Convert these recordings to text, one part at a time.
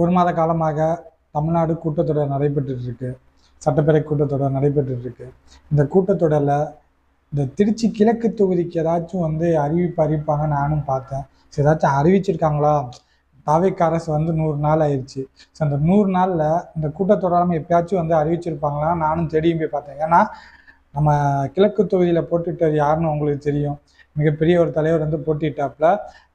1 மாத காலமாக தமிழ்நாடு கூட்டத்தொடர் நடைபெற்றுட்டு இருக்கு. சட்டப்பேரவை கூட்டத்தொடர் நடைபெற்றுட்டு இருக்கு. இந்த கூட்டத்தொடரில் இந்த திருச்சி கிழக்கு தொகுதிக்கு ஏதாச்சும் அறிவிப்பாங்கன்னு நானும் பார்த்தேன். சரி, ஏதாச்சும் அறிவிச்சிருக்காங்களா? தாவேக்கா அரசு 100 நாள் ஆயிடுச்சு. ஸோ அந்த 100 நாளில் இந்த கூட்டத்தொடராமல் எப்பயாச்சும் அறிவிச்சிருப்பாங்களா நானும் தேடியும் போய் பார்த்தேன். ஏன்னா நம்ம கிழக்கு தொகுதியில் போட்டிட்டது யாருன்னு உங்களுக்கு தெரியும். மிகப்பெரிய ஒரு தலைவர் போட்டிட்டாப்புல,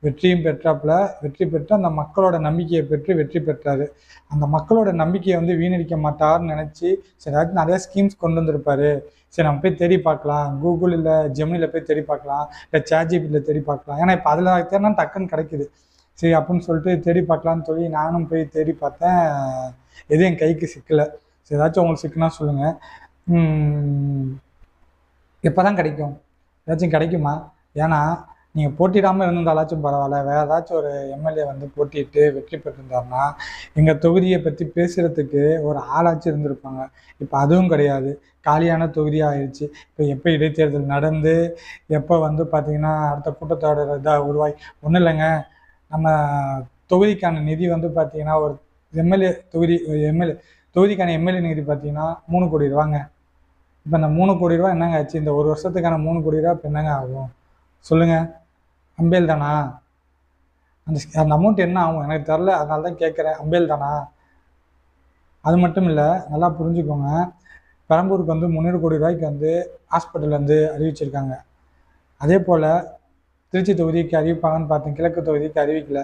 வெற்றியும் பெற்றாப்புல. வெற்றி பெற்று அந்த மக்களோட நம்பிக்கையை பெற்று வெற்றி பெற்றாரு. அந்த மக்களோட நம்பிக்கையை வீணடிக்க மாட்டார்னு நினச்சி சரி ஏதாச்சும் நிறையா ஸ்கீம்ஸ் கொண்டு வந்திருப்பாரு. சரி நம்ம போய் தேடி பார்க்கலாம், கூகுள் இல்லை ஜெமினியில் போய் தேடி பார்க்கலாம், இல்லை சேட்ஜிபிட்டியில் தேடி பார்க்கலாம். ஏன்னா இப்போ அதில் தேடினா டக்குன்னு கிடைக்குது. சரி அப்படின்னு சொல்லிட்டு தேடி பார்க்கலான்னு சொல்லி நானும் போய் தேடி பார்த்தேன். எதுவும் என் கைக்கு சிக்கலை. சரி ஏதாச்சும் உங்களுக்கு சிக்குனா சொல்லுங்கள். எப்போ தான் கிடைக்கும்? ஏதாச்சும் கிடைக்குமா? ஏன்னா நீங்கள் போட்டிடாமல் இருந்திருந்தாலாச்சும் பரவாயில்ல, வேறு ஏதாச்சும் ஒரு எம்எல்ஏ போட்டிட்டு வெற்றி பெற்றிருந்தாருன்னா எங்கள் தொகுதியை பற்றி பேசுகிறதுக்கு ஒரு ஆளாச்சும் இருந்திருப்பாங்க. இப்போ அதுவும் கிடையாது. காலியான தொகுதியாக ஆயிடுச்சு. இப்போ எப்போ இடைத்தேர்தல் நடந்து எப்போ பார்த்தீங்கன்னா அடுத்த கூட்டத்தொடர் இதாக உருவாகி ஒன்றும் இல்லைங்க. நம்ம தொகுதிக்கான நிதி பார்த்தீங்கன்னா ஒரு தொகுதிக்கான எம்எல்ஏ நிதி பார்த்தீங்கன்னா 3 கோடி ரூபாங்க. இப்போ அந்த 3 கோடி ரூபா என்னங்க ஆச்சு? இந்த ஒரு வருஷத்துக்கான 3 கோடி ரூபா இப்போ என்னங்க ஆகும் சொல்லுங்கள்? அம்பேல் தானா? அந்த அமௌண்ட் என்ன ஆகும் எனக்கு தெரில. அதனால தான் கேட்குறேன். அம்பேல் தானா? அது மட்டும் இல்லை, நல்லா புரிஞ்சுக்கோங்க. பெரம்பூருக்கு 300 கோடி ரூபாய்க்கு ஹாஸ்பிட்டல் அறிவிச்சிருக்காங்க. அதே போல் திருச்சி தொகுதிக்கு அறிவிப்பாங்கன்னு பார்த்தேன், கிழக்கு தொகுதிக்கு அறிவிக்கல.